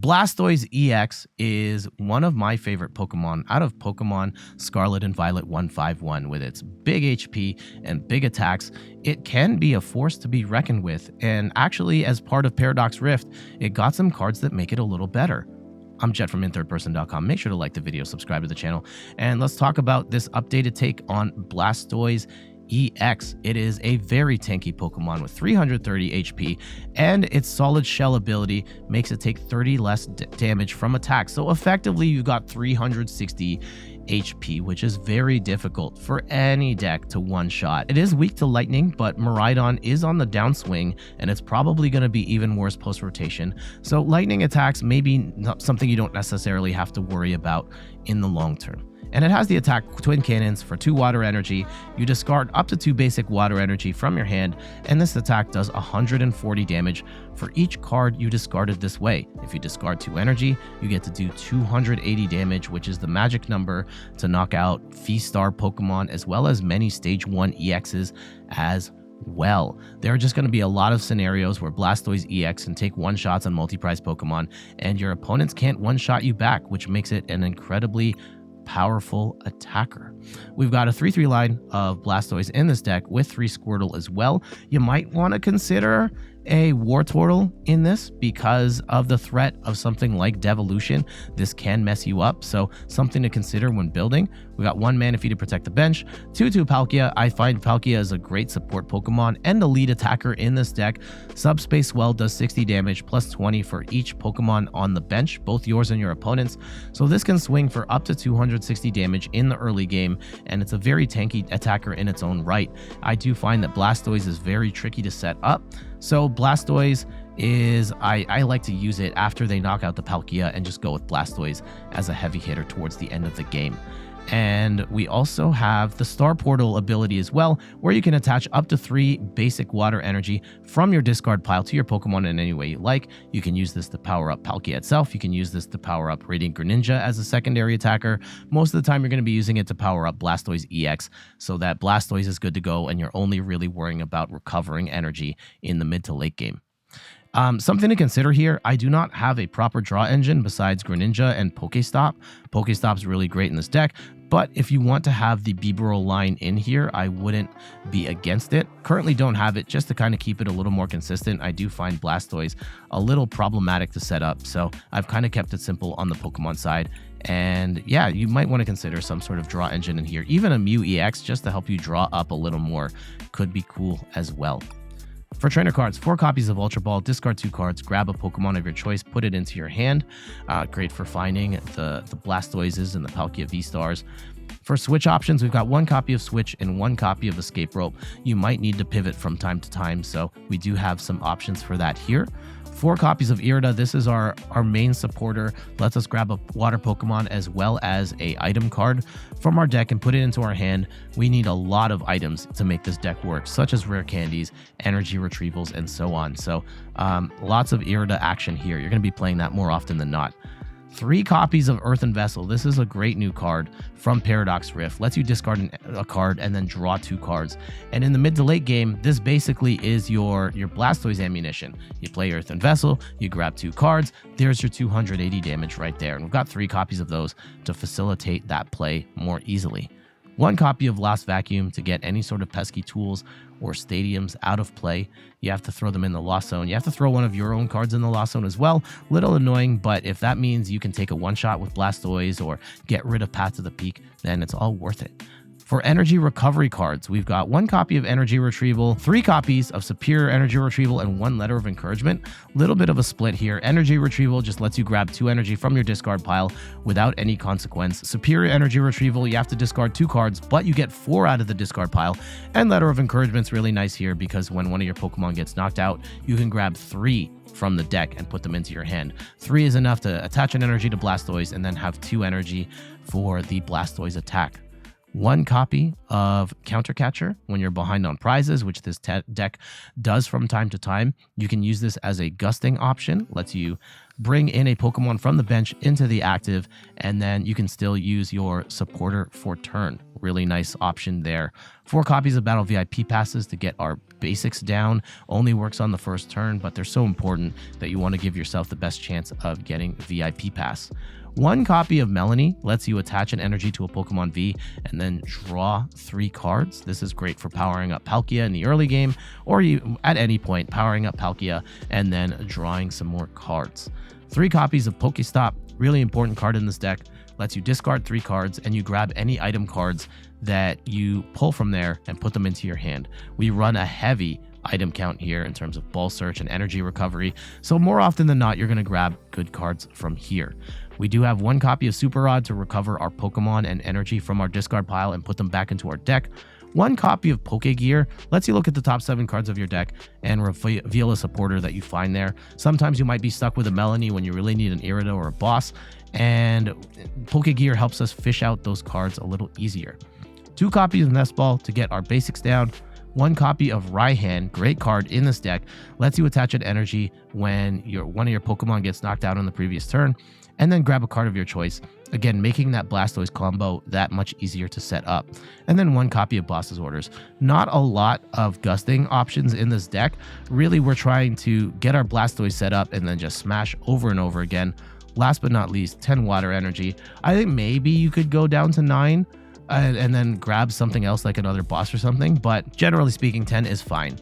Blastoise EX is one of my favorite Pokemon out of Pokemon Scarlet and Violet 151. With its big HP and big attacks, it can be a force to be reckoned with, and actually as part of Paradox Rift, it got some cards that make it a little better. I'm Jet from inthirdperson.com. Make sure to like the video, subscribe to the channel, and let's talk about this updated take on Blastoise EX. It is a very tanky Pokemon with 330 HP, and its solid shell ability makes it take 30 less damage from attacks. So effectively, you got 360 HP, which is very difficult for any deck to one-shot. It is weak to lightning, but Miraidon is on the downswing, and it's probably going to be even worse post-rotation. So lightning attacks may be something you don't necessarily have to worry about in the long term. And it has the attack Twin Cannons for 2 water energy. You discard up to 2 basic water energy from your hand, and this attack does 140 damage for each card you discarded this way. If you discard 2 energy, you get to do 280 damage, which is the magic number to knock out VSTAR Pokemon, as well as many Stage 1 EXs as well. There are just going to be a lot of scenarios where Blastoise EX can take one-shots on multi-prize Pokemon, and your opponents can't one-shot you back, which makes it an incredibly powerful attacker. We've got a 3/3 line of Blastoise in this deck with 3 Squirtle as well. You might want to consider a Wartortle in this because of the threat of something like Devolution. This can mess you up, so something to consider when building. We got 1 Manaphy to protect the bench, 2/2 Palkia. I find Palkia is a great support Pokemon and the lead attacker in this deck. Subspace Swell does 60 damage plus 20 for each Pokemon on the bench, both yours and your opponent's. So this can swing for up to 260 damage in the early game, and it's a very tanky attacker in its own right. I do find that Blastoise is very tricky to set up. So Blastoise is, I like to use it after they knock out the Palkia and just go with Blastoise as a heavy hitter towards the end of the game. And we also have the Star Portal ability as well, where you can attach up to 3 basic water energy from your discard pile to your Pokemon in any way you like. You can use this to power up Palkia itself. You can use this to power up Radiant Greninja as a secondary attacker. Most of the time, you're going to be using it to power up Blastoise EX so that Blastoise is good to go and you're only really worrying about recovering energy in the mid to late game. Something to consider here, I do not have a proper draw engine besides Greninja and PokéStop. PokéStop's really great in this deck, but if you want to have the Bibarel line in here, I wouldn't be against it. Currently don't have it, just to kind of keep it a little more consistent. I do find Blastoise a little problematic to set up, so I've kind of kept it simple on the Pokemon side. And yeah, you might want to consider some sort of draw engine in here. Even a Mew EX, just to help you draw up a little more, could be cool as well. For trainer cards, 4 copies of Ultra Ball, discard 2 cards, grab a Pokemon of your choice, put it into your hand. Great for finding the Blastoises and the Palkia V-Stars. For Switch options, we've got 1 copy of Switch and 1 copy of Escape Rope. You might need to pivot from time to time, so we do have some options for that here. 4 copies of Irida. This is our main supporter. Lets us grab a water Pokemon as well as a item card from our deck and put it into our hand. We need a lot of items to make this deck work, such as rare candies, energy retrievals, and so on. So lots of Irida action here. You're going to be playing that more often than not. 3 copies of Earthen Vessel. This is a great new card from Paradox Rift. Lets you discard a card and then draw 2 cards. And in the mid to late game, this basically is your Blastoise ammunition. You play Earthen Vessel, you grab 2 cards, there's your 280 damage right there. And we've got 3 copies of those to facilitate that play more easily. 1 copy of Lost Vacuum to get any sort of pesky tools or stadiums out of play. You have to throw them in the Lost Zone. You have to throw one of your own cards in the Lost Zone as well. Little annoying, but if that means you can take a one-shot with Blastoise or get rid of Path to the Peak, then it's all worth it. For energy recovery cards, we've got 1 copy of Energy Retrieval, 3 copies of Superior Energy Retrieval, and 1 Letter of Encouragement. Little bit of a split here. Energy Retrieval just lets you grab 2 energy from your discard pile without any consequence. Superior Energy Retrieval, you have to discard 2 cards, but you get 4 out of the discard pile. And Letter of Encouragement's really nice here because when one of your Pokemon gets knocked out, you can grab 3 from the deck and put them into your hand. 3 is enough to attach an energy to Blastoise and then have 2 energy for the Blastoise attack. 1 copy of Counter Catcher when you're behind on prizes, which this deck does from time to time. You can use this as a gusting option, lets you bring in a Pokemon from the bench into the active, and then you can still use your supporter for turn. really nice option there. 4 copies of Battle VIP passes to get our basics down. Only works on the first turn, but they're so important that you want to give yourself the best chance of getting VIP pass. 1 copy of Melony lets you attach an energy to a Pokemon V and then draw 3 cards. This is great for powering up Palkia in the early game, or you at any point powering up Palkia and then drawing some more cards. 3 copies of PokéStop, really important card in this deck, lets you discard 3 cards and you grab any item cards that you pull from there and put them into your hand. We run a heavy item count here in terms of ball search and energy recovery, so more often than not you're going to grab good cards from here. We do have 1 copy of Super Rod to recover our Pokemon and energy from our discard pile and put them back into our deck. 1 copy of Pokégear lets you look at the top 7 cards of your deck and reveal a supporter that you find there. Sometimes you might be stuck with a Melony when you really need an Irida or a boss, and Pokégear helps us fish out those cards a little easier. 2 copies of Nest Ball to get our basics down. 1 copy of Raihan, great card in this deck, lets you attach an energy when one of your Pokemon gets knocked out on the previous turn, and then grab a card of your choice, again making that Blastoise combo that much easier to set up. And then 1 copy of Boss's Orders. Not a lot of gusting options in this deck. Really, we're trying to get our Blastoise set up and then just smash over and over again. Last but not least, 10 water energy. I think maybe you could go down to 9 and then grab something else like another boss or something, but generally speaking 10 is fine.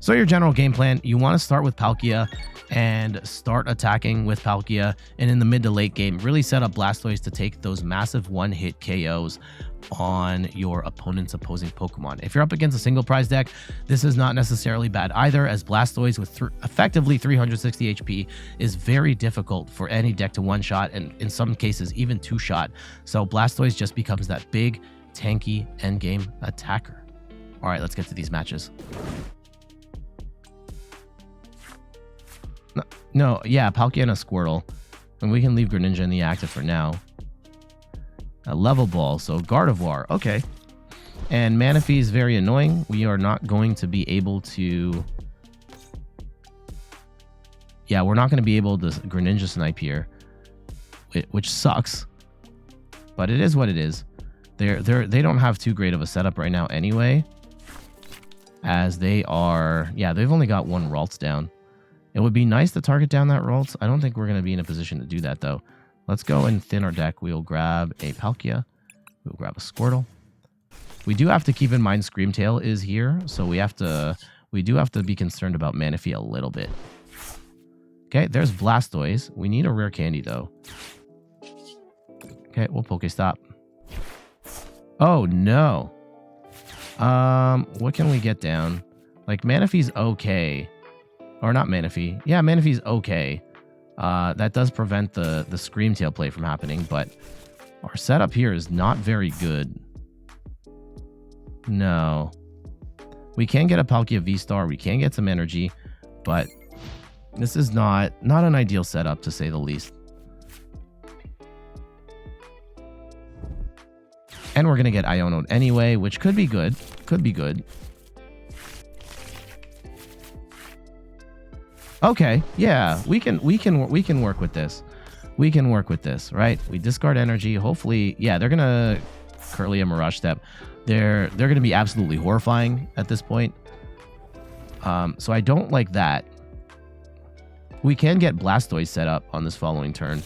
So your general game plan, you want to start with Palkia and start attacking with Palkia, and in the mid to late game really set up Blastoise to take those massive 1-hit KOs on your opponent's opposing Pokemon. If you're up against a single prize deck, this is not necessarily bad either, as Blastoise with effectively 360 HP is very difficult for any deck to one-shot, and in some cases even two-shot. So Blastoise just becomes that big, tanky endgame attacker. All right, let's get to these matches. No, yeah, Palkia and a Squirtle. And we can leave Greninja in the active for now. A level ball, so Gardevoir, okay. And Manaphy is very annoying. We are not going to be able to... Yeah, we're not going to be able to Greninja snipe here, which sucks. But it is what it is. They don't have too great of a setup right now anyway, as they are... Yeah, they've only got 1 Ralts down. It would be nice to target down that Ralts. I don't think we're going to be in a position to do that, though. Let's go and thin our deck. We'll grab a Palkia. We'll grab a Squirtle. We do have to keep in mind Screamtail is here, so we do have to be concerned about Manaphy a little bit. Okay, there's Blastoise. We need a Rare Candy, though. Okay, we'll PokéStop. Oh, no. What can we get down? Like, Manaphy's okay. Or not Manaphy. Yeah, Manaphy's okay. That does prevent the Screamtail play from happening, but our setup here is not very good. No. We can get a Palkia VSTAR. We can get some energy, but this is not an ideal setup, to say the least. And we're going to get Iono anyway, which could be good. Could be good. Okay, yeah, we can work with this. We can work with this, right? We discard energy. Hopefully, yeah, they're gonna Kirlia Mirage Step. They're gonna be absolutely horrifying at this point. So I don't like that. We can get Blastoise set up on this following turn.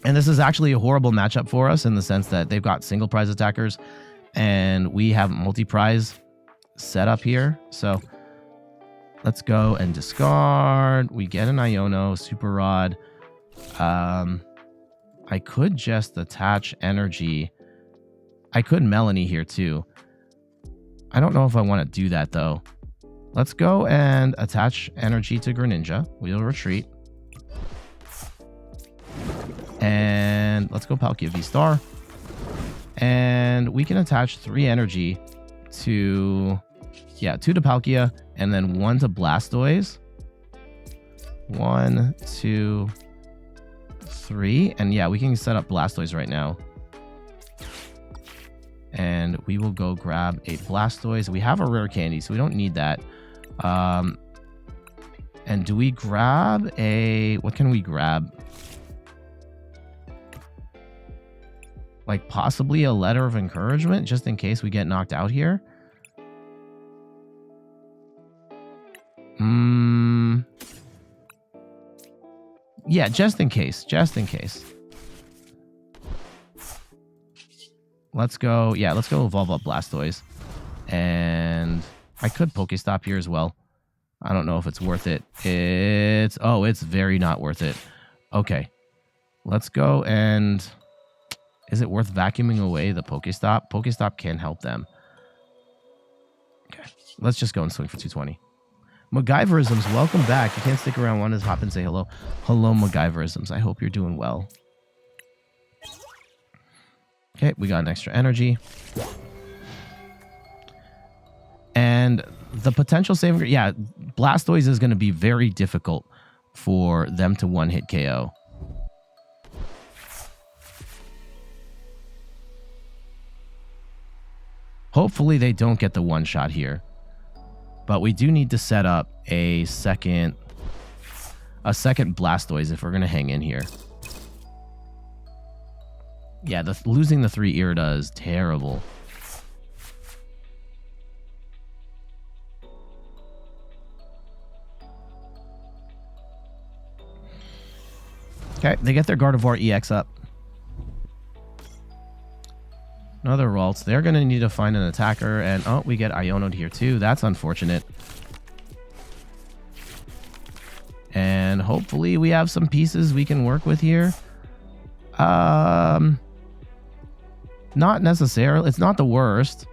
And this is actually a horrible matchup for us in the sense that they've got single prize attackers and we have multi-prize set up here. So let's go and discard. We get an Iono, Super Rod. I could just attach energy. I could Melony here too. I don't know if I want to do that though. Let's go and attach energy to Greninja. We'll retreat. And let's go Palkia VSTAR. And we can attach 3 energy to... Yeah, 2 to Palkia, and then 1 to Blastoise. 1, 2, 3. And yeah, we can set up Blastoise right now. And we will go grab a Blastoise. We have a Rare Candy, so we don't need that. And do we grab a... What can we grab? Like possibly a Letter of Encouragement just in case we get knocked out here. Yeah, just in case. Just in case. Let's go. Yeah, let's go evolve up Blastoise. And I could PokéStop here as well. I don't know if it's worth it. It's very not worth it. Okay. Let's go and... Is it worth vacuuming away the PokéStop? PokéStop can help them. Okay. Let's just go and swing for 220. MacGyverisms, welcome back. You can't stick around. Want to hop and say hello. Hello, MacGyverisms. I hope you're doing well. Okay, we got an extra energy. And the potential saving... Yeah, Blastoise is going to be very difficult for them to one-hit KO. Hopefully they don't get the one-shot here. But we do need to set up a second Blastoise if we're going to hang in here. Yeah, losing the 3 Irida is terrible. Okay, they get their Gardevoir EX up. Another Ralts. They're going to need to find an attacker. And, oh, we get Iono'd here too. That's unfortunate. And hopefully we have some pieces we can work with here. Not necessarily. It's not the worst.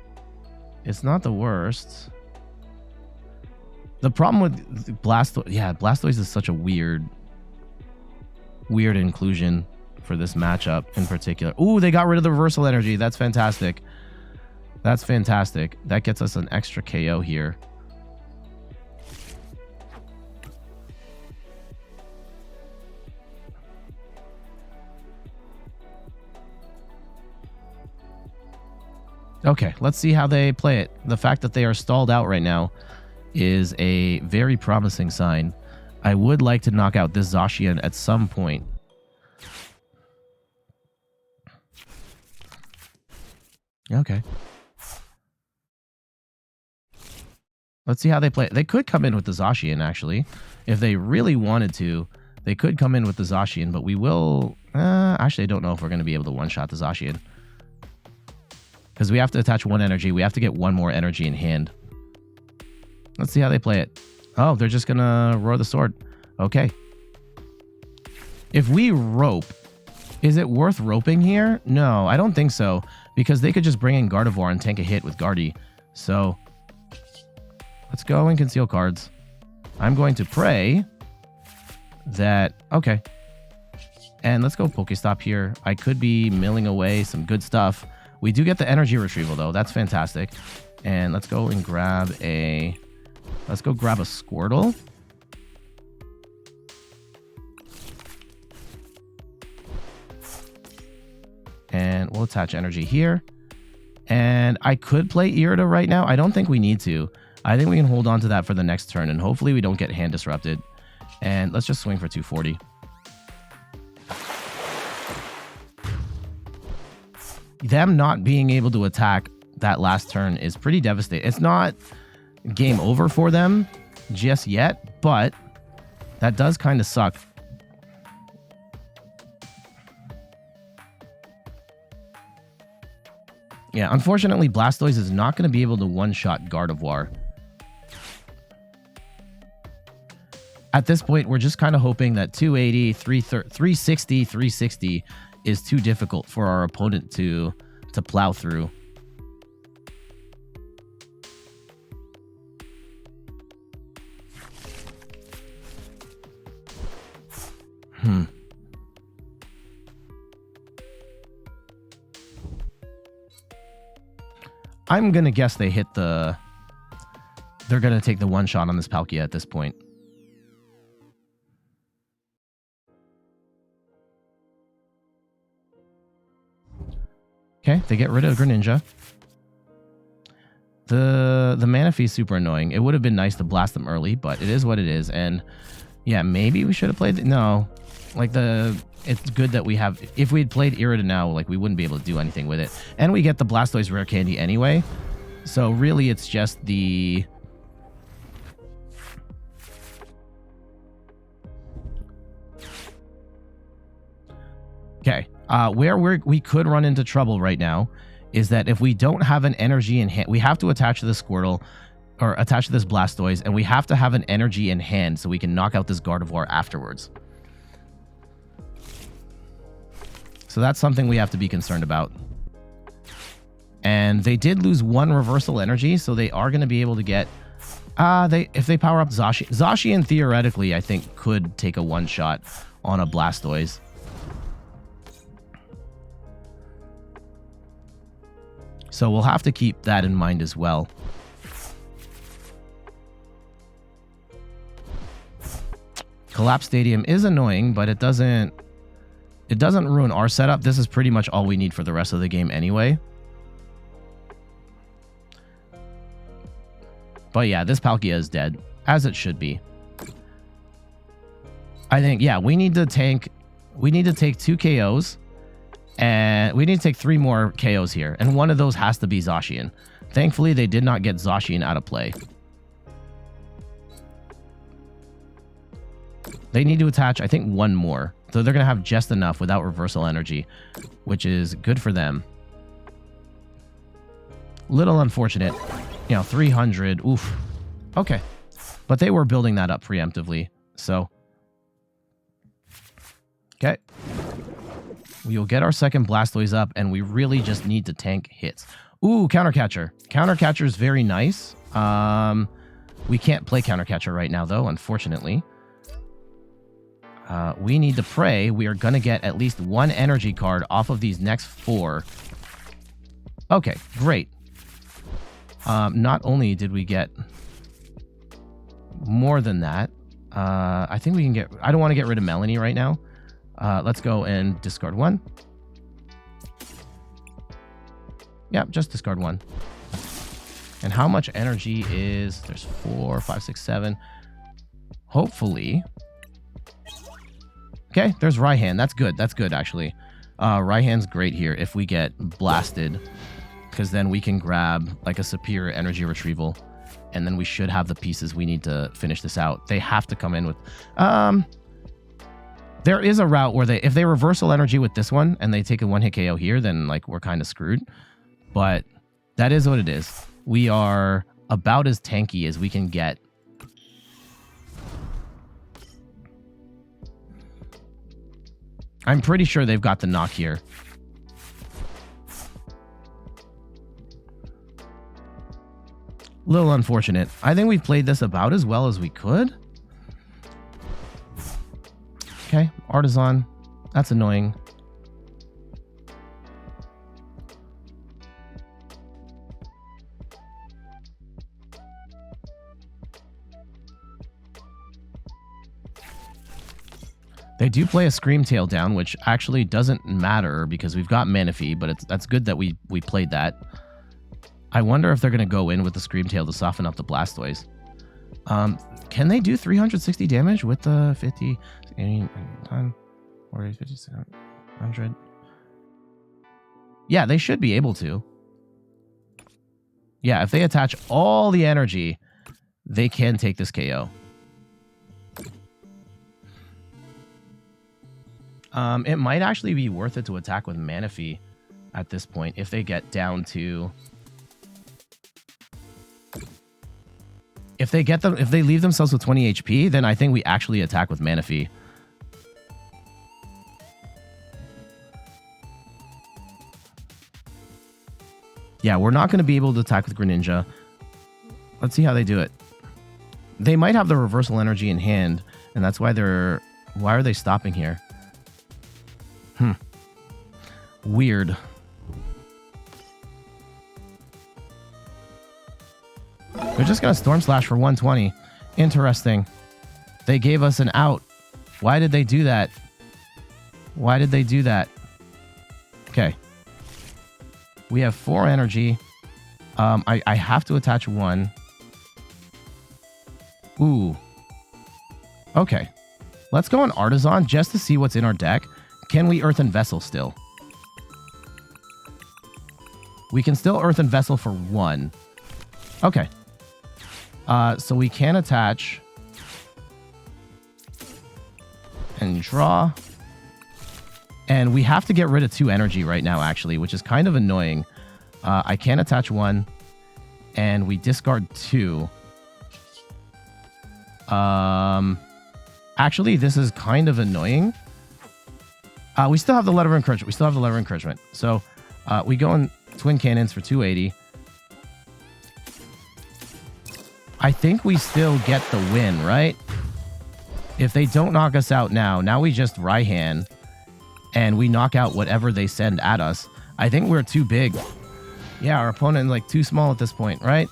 It's not the worst. The problem with Blastoise... Yeah, Blastoise is such a weird inclusion for this matchup in particular. Ooh, they got rid of the reversal energy. That's fantastic. That's fantastic. That gets us an extra KO here. Okay, let's see how they play it. The fact that they are stalled out right now is a very promising sign. I would like to knock out this Zacian at some point. Okay. Let's see how they play it. They could come in with the Zacian, actually. If they really wanted to, they could come in with the Zacian, but we will... actually, I don't know if we're going to be able to one-shot the Zacian. Because we have to attach 1 energy. We have to get 1 more energy in hand. Let's see how they play it. Oh, they're just going to roar the sword. Okay. If we rope, is it worth roping here? No, I don't think so. Because they could just bring in Gardevoir and tank a hit with Guardy. So, let's go and conceal cards. I'm going to pray that... Okay. And let's go PokéStop here. I could be milling away some good stuff. We do get the energy retrieval, though. That's fantastic. And let's go and grab a... Let's go grab a Squirtle. And we'll attach energy here. And I could play Irida right now. I don't think we need to. I think we can hold on to that for the next turn. And hopefully we don't get hand disrupted. And let's just swing for 240. Them not being able to attack that last turn is pretty devastating. It's not game over for them just yet, but that does kind of suck. Yeah, unfortunately, Blastoise is not going to be able to one-shot Gardevoir. At this point, we're just kind of hoping that 280, 360, 360 is too difficult for our opponent to plow through. I'm going to guess they hit the... They're going to take the one shot on this Palkia at this point. Okay, they get rid of Greninja. The Manaphy is super annoying. It would have been nice to blast them early, but it is what it is. And yeah, maybe we should have played... No. Like it's good that we have. If we'd played Irida now, like we wouldn't be able to do anything with it. And we get the Blastoise rare candy anyway. So really, it's just the. Okay, where we could run into trouble right now is that if we don't have an energy in hand, we have to attach to the Squirtle or attach to this Blastoise, and we have to have an energy in hand so we can knock out this Gardevoir afterwards. So that's something we have to be concerned about. And they did lose one reversal energy, so they are going to be able to get... if they power up Zacian theoretically, I think, could take a one-shot on a Blastoise. So we'll have to keep that in mind as well. Collapse Stadium is annoying, but it doesn't ruin our setup. This is pretty much all we need for the rest of the game anyway. But yeah, this Palkia is dead, as it should be. I think, yeah, we need to take 2 KOs. And we need to take 3 more KOs here. And one of those has to be Zacian. Thankfully, they did not get Zacian out of play. They need to attach, I think, 1 more. So they're going to have just enough without reversal energy, which is good for them. Little unfortunate. You know, 300. Oof. Okay. But they were building that up preemptively. So. Okay. We will get our second Blastoise up, and we really just need to tank hits. Ooh, Counter Catcher. Counter Catcher is very nice. We can't play Counter Catcher right now, though, unfortunately. We need to pray we are going to get at least 1 energy card off of these next 4. Okay, great. Not only did we get more than that, I think we can get... I don't want to get rid of Melony right now. Let's go and discard 1. Yep, just discard 1. And how much energy is... There's 4, 5, 6, 7. Hopefully... Okay, there's Raihan. That's good. That's good, actually. Raihan's great here if we get blasted. Because then we can grab like a superior energy retrieval. And then we should have the pieces we need to finish this out. They have to come in with... There is a route where if they reversal energy with this one and they take a 1-hit KO here, then like we're kind of screwed. But that is what it is. We are about as tanky as we can get. I'm pretty sure they've got the knock here. Little unfortunate. I think we've played this about as well as we could. Okay, Artisan. That's annoying. They do play a Scream Tail down, which actually doesn't matter because we've got Manaphy, but that's good that we played that. I wonder if they're going to go in with the Scream Tail to soften up the Blastoise. Can they do 360 damage with the 50, 10, 40, 50, 100? Yeah, they should be able to. Yeah, if they attach all the energy, they can take this KO. It might actually be worth it to attack with Manaphy at this point if they get down to... If they leave themselves with 20 HP, then I think we actually attack with Manaphy. Yeah, we're not going to be able to attack with Greninja. Let's see how they do it. They might have the reversal energy in hand, and that's why they're... Why are they stopping here? Weird. They're just going to Storm Slash for 120. Interesting. They gave us an out. Why did they do that? Why did they do that? Okay. We have 4 energy. I have to attach 1. Ooh. Okay. Let's go on Artisan just to see what's in our deck. Can we Earthen Vessel still? We can still Earthen Vessel for 1. Okay. So we can attach and draw. And we have to get rid of 2 energy right now, actually, which is kind of annoying. I can attach 1, and we discard 2. Actually, this is kind of annoying. We still have the Letter of Encouragement. So we go in Twin Cannons for 280. I think we still get the win, right? If they don't knock us out now we just Raihan, and we knock out whatever they send at us. I think we're too big. Yeah, our opponent is like too small at this point, right?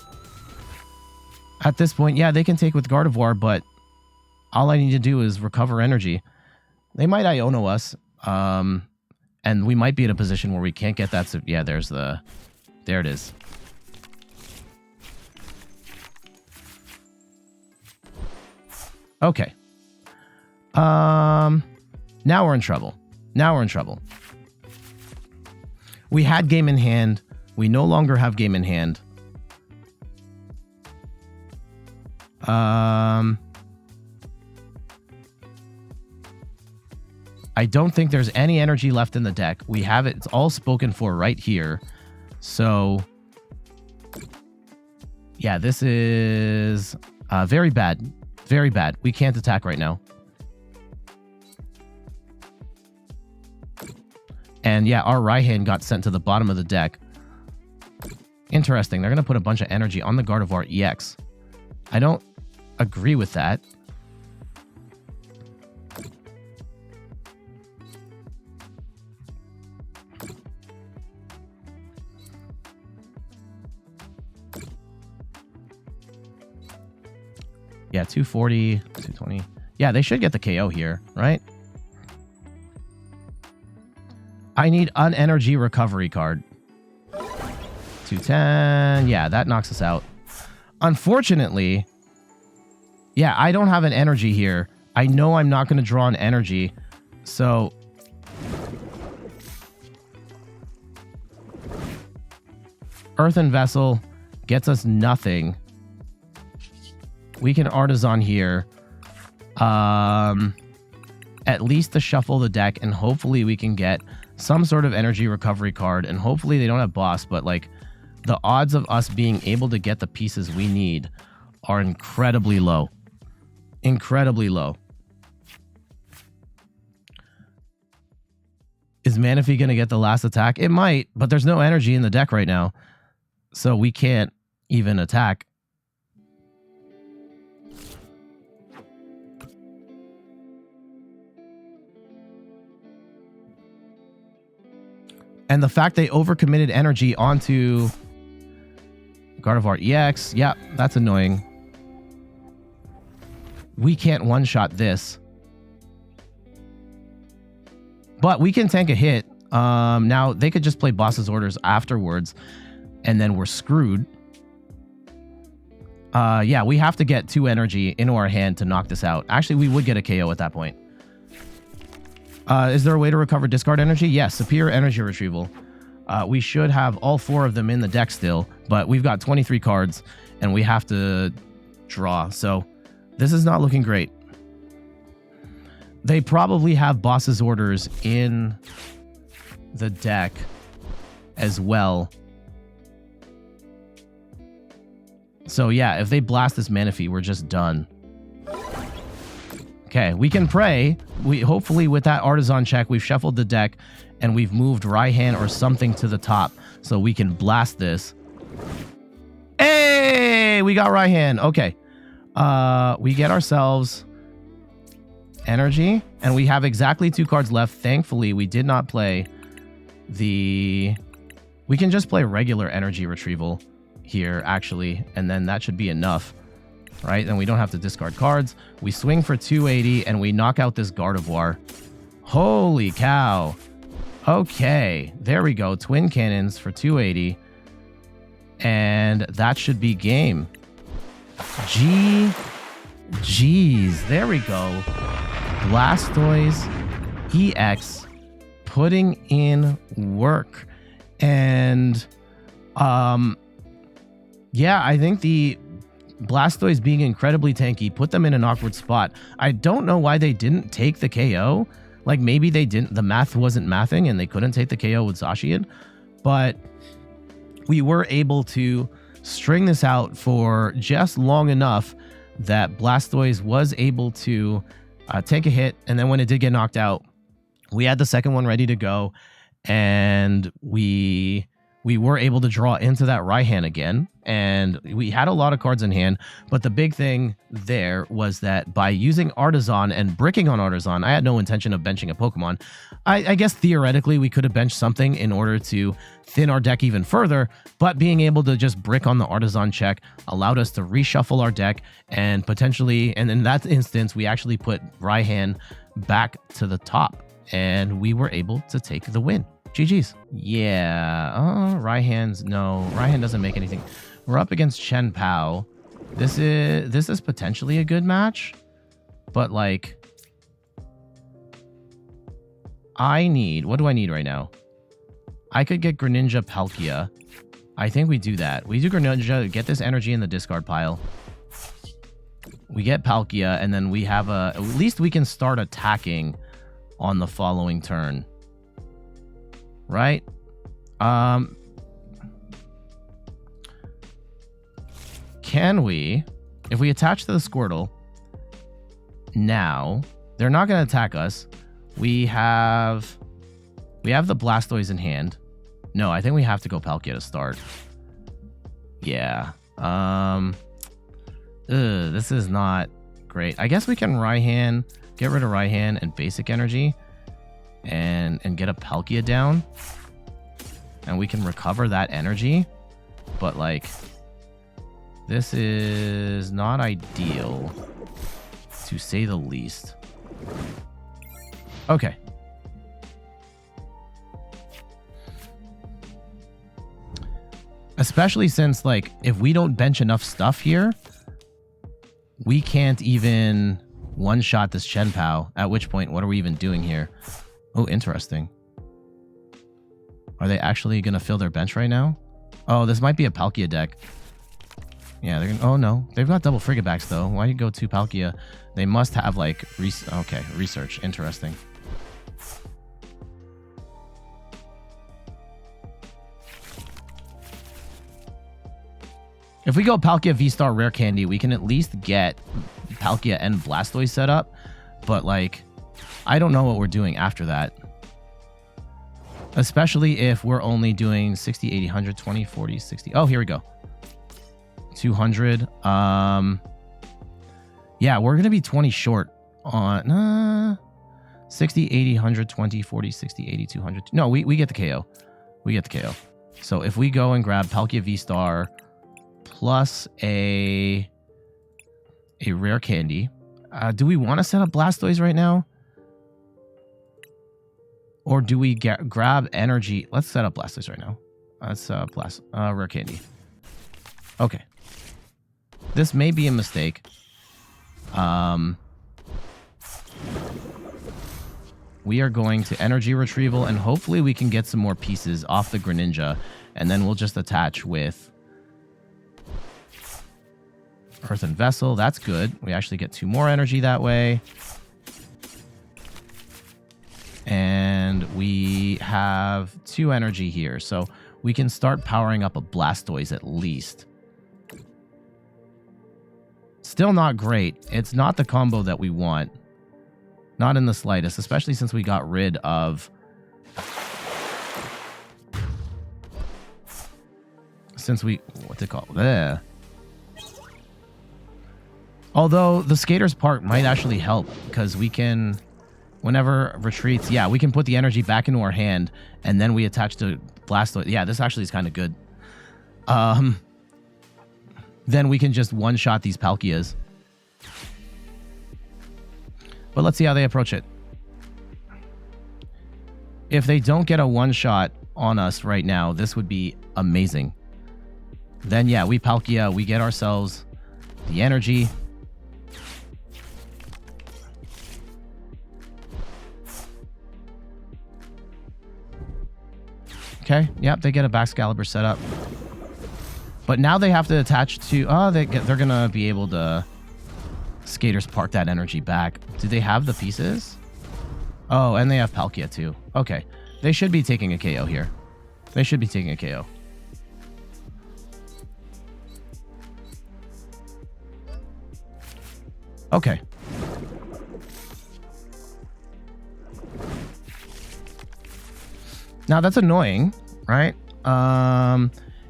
At this point, yeah, they can take with Gardevoir, but all I need to do is recover energy. They might Iono us, and we might be in a position where we can't get that. So yeah, there it is. Okay. Now we're in trouble. We had game in hand. We no longer have game in hand. I don't think there's any energy left in the deck. We have it. It's all spoken for right here. So, yeah, this is very bad. Very bad. We can't attack right now. And yeah, our Raihan got sent to the bottom of the deck. Interesting. They're going to put a bunch of energy on the Gardevoir EX. I don't agree with that. Yeah, 240, 220. Yeah, they should get the KO here, right? I need an energy recovery card. 210. Yeah, that knocks us out. Unfortunately, yeah, I don't have an energy here. I know I'm not going to draw an energy. So Earthen Vessel gets us nothing. We can Artisan here. At least to shuffle the deck, and hopefully we can get some sort of energy recovery card, and hopefully they don't have boss, but like the odds of us being able to get the pieces we need are incredibly low. Incredibly low. Is Manaphy going to get the last attack? It might, but there's no energy in the deck right now, so we can't even attack. And the fact they overcommitted energy onto Gardevoir EX, yeah, that's annoying. We can't one-shot this. But we can tank a hit. Now, they could just play boss's orders afterwards, and then we're screwed. Yeah, we have to get 2 energy into our hand to knock this out. Actually, we would get a KO at that point. Is there a way to recover discard energy? Yes, superior energy retrieval. We should have all 4 of them in the deck still, but we've got 23 cards, and we have to draw. So this is not looking great. They probably have boss's orders in the deck as well. So yeah, if they blast this Manaphy, we're just done. Okay, we can pray. Hopefully with that Artisan check, we've shuffled the deck and we've moved Raihan or something to the top so we can blast this. Hey, we got Raihan. Okay. We get ourselves energy, and we have exactly 2 cards left. Thankfully, we did not play the... We can just play regular energy retrieval here, actually, and then that should be enough. Right? Then we don't have to discard cards. We swing for 280, and we knock out this Gardevoir. Holy cow. Okay. There we go. Twin Cannons for 280. And that should be game. GG's. There we go. Blastoise EX putting in work. And yeah, I think the Blastoise being incredibly tanky put them in an awkward spot. I don't know why they didn't take the KO. Like maybe they didn't, the math wasn't mathing and they couldn't take the KO with Zacian, but we were able to string this out for just long enough that Blastoise was able to take a hit. And then when it did get knocked out, we had the second one ready to go, and we were able to draw into that Raihan again, and we had a lot of cards in hand. But the big thing there was that by using Artisan and bricking on Artisan, I had no intention of benching a Pokemon. I guess theoretically we could have benched something in order to thin our deck even further, but being able to just brick on the Artisan check allowed us to reshuffle our deck and potentially, and in that instance, we actually put Raihan back to the top, and we were able to take the win. GG's. Yeah. Raihan doesn't make anything. We're up against chien-pao. This is potentially a good match, but like what do I need right now? I could get Greninja Palkia. I think we do that. We do Greninja, get this energy in the discard pile. We get Palkia, and then we have at least we can start attacking on the following turn. Right? Can we, if we attach to the Squirtle, now, they're not going to attack us. We have the Blastoise in hand. No, I think we have to go Palkia to start. Yeah. This is not great. I guess we can Raihan, get rid of Raihan and basic energy and get a Palkia down. And we can recover that energy. But like, this is not ideal, to say the least. Okay. Especially since, like, if we don't bench enough stuff here, we can't even one-shot this chien-pao, at which point, what are we even doing here? Oh, interesting. Are they actually going to fill their bench right now? Oh, this might be a Palkia deck. Yeah, they're gonna... Oh, no. They've got double Frigabacks, though. Why do you go to Palkia? They must have, like... Okay, research. Interesting. If we go Palkia VSTAR Rare Candy, we can at least get Palkia and Blastoise set up. But, like, I don't know what we're doing after that. Especially if we're only doing 60, 80, 100, 20, 40, 60. Oh, here we go. 200. Yeah, we're going to be 20 short on 60, 80, 100, 20, 40, 60, 80, 200. No, we get the KO. We get the KO. So if we go and grab Palkia VSTAR plus a Rare Candy. Do we want to set up Blastoise right now? Or do we grab energy? Let's set up Blastoise right now. Let's Rare Candy. Okay. This may be a mistake. We are going to Energy Retrieval, and hopefully we can get some more pieces off the Greninja, and then we'll just attach with Earthen Vessel. That's good. We actually get 2 more energy that way. And we have 2 energy here, so we can start powering up a Blastoise at least. Still not great. It's not the combo that we want. Not in the slightest, especially since we got rid of... What's it called? There. Although the Skater's Park might actually help, because we can... Whenever retreats, yeah, we can put the energy back into our hand, and then we attach to Blastoise. Yeah, this actually is kind of good. Then we can just one-shot these Palkias. But let's see how they approach it. If they don't get a one-shot on us right now, this would be amazing. Then, yeah, we Palkia, we get ourselves the energy. Okay, yep, they get a Baxcalibur set up. But now they have to attach to... Oh, they're going to be able to... Skaters park that energy back. Do they have the pieces? Oh, and they have Palkia too. Okay. They should be taking a KO here. They should be taking a KO. Okay. Now that's annoying, right?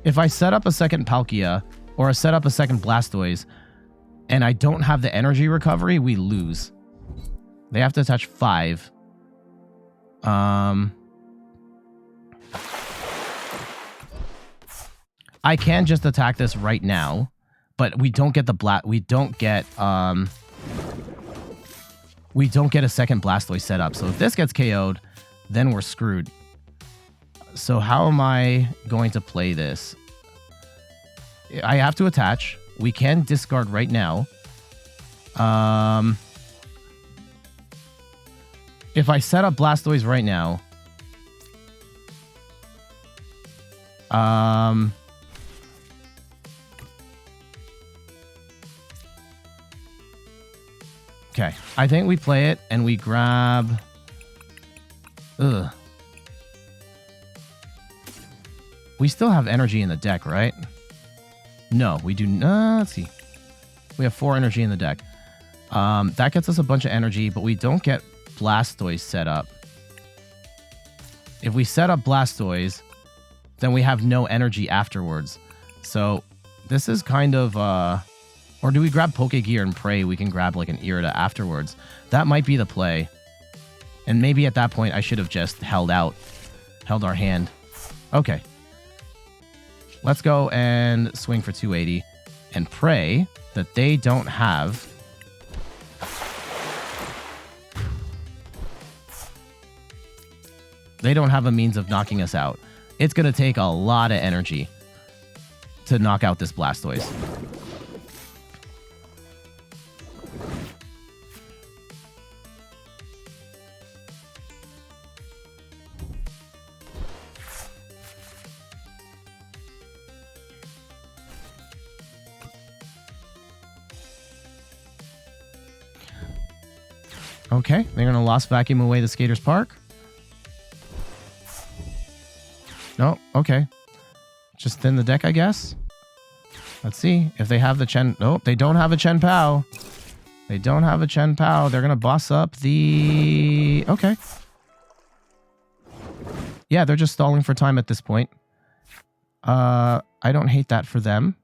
If I set up a second Palkia or I set up a second Blastoise and I don't have the energy recovery, we lose. They have to attach 5. I can just attack this right now, but we don't get the we don't get a second Blastoise set up. So if this gets KO'd, then we're screwed. So how am I going to play this? I have to attach. We can discard right now. If I set up Blastoise right now, okay, I think we play it and we grab... Ugh. We still have energy in the deck, right? No, we do not. Let's see. We have 4 energy in the deck. That gets us a bunch of energy, but we don't get Blastoise set up. If we set up Blastoise, then we have no energy afterwards. So this is kind of... or do we grab Pokégear and pray we can grab like an Irida afterwards? That might be the play. And maybe at that point I should have just held our hand. Okay. Let's go and swing for 280 and pray that they don't have... They don't have a means of knocking us out. It's going to take a lot of energy to knock out this Blastoise. Okay, they're going to Lost Vacuum away the Skaters Park. No, okay. Just thin the deck, I guess. Let's see if they have the Nope, they don't have a chien-pao. They don't have a chien-pao. They're going to boss up the... Okay. Yeah, they're just stalling for time at this point. I don't hate that for them.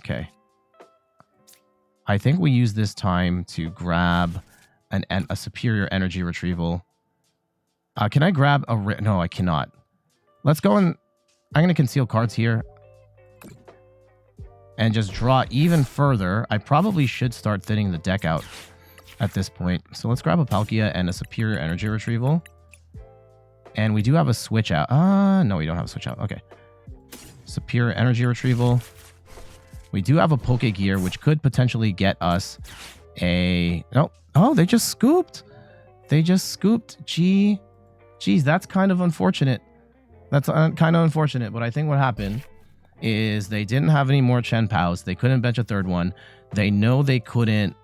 Okay. I think we use this time to grab a superior energy retrieval. Can I grab a... No, I cannot. Let's go and... I'm going to conceal cards here. And just draw even further. I probably should start thinning the deck out at this point. So let's grab a Palkia and a superior energy retrieval. And we do have a switch out. No, we don't have a switch out. Okay. Superior energy retrieval. We do have a Pokégear, which could potentially get us a... Nope. Oh, they just scooped. They just scooped. Geez, that's kind of unfortunate. That's kind of unfortunate, but I think what happened is they didn't have any more chien-paos. They couldn't bench a third one. They know they couldn't...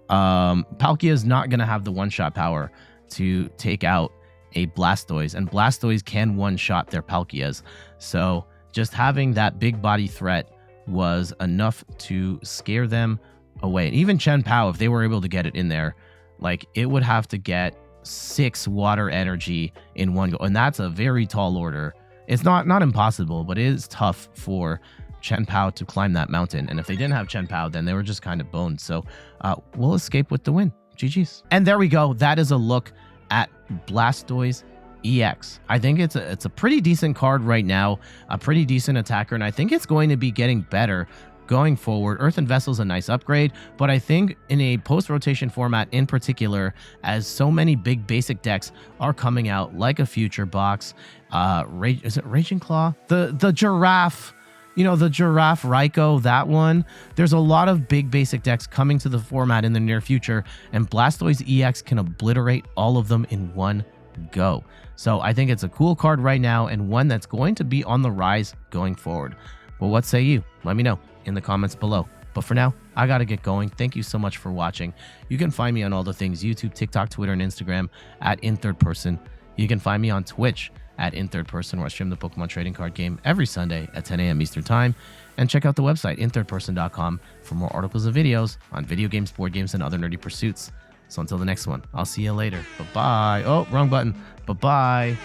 Palkia is not going to have the one-shot power to take out a Blastoise, and Blastoise can one-shot their Palkias. So just having that big body threat was enough to scare them away. Even chien-pao, if they were able to get it in there, like, it would have to get 6 water energy in one go, and that's a very tall order. It's not impossible, but it is tough for chien-pao to climb that mountain. And if they didn't have chien-pao, then they were just kind of boned. So we'll escape with the win. GG's. And there we go. That is a look at Blastoise EX. I think it's a pretty decent card right now, a pretty decent attacker, and I think it's going to be getting better going forward. Earthen Vessel is a nice upgrade, but I think in a post-rotation format in particular, as so many big basic decks are coming out, like a Future Box, is it Raging Claw? The Giraffe, the Giraffe Raikou, that one. There's a lot of big basic decks coming to the format in the near future, and Blastoise EX can obliterate all of them in one go. So I think it's a cool card right now and one that's going to be on the rise going forward. Well, what say you? Let me know in the comments below. But for now, I gotta get going. Thank you so much for watching. You can find me on all the things: YouTube, TikTok, Twitter, and Instagram at @InThirdPerson. You can find me on Twitch at @InThirdPerson, where I stream the Pokemon trading card game every Sunday at 10 a.m. Eastern Time. And check out the website, inthirdperson.com, for more articles and videos on video games, board games, and other nerdy pursuits. So until the next one, I'll see you later. Bye-bye. Oh, wrong button. Bye-bye.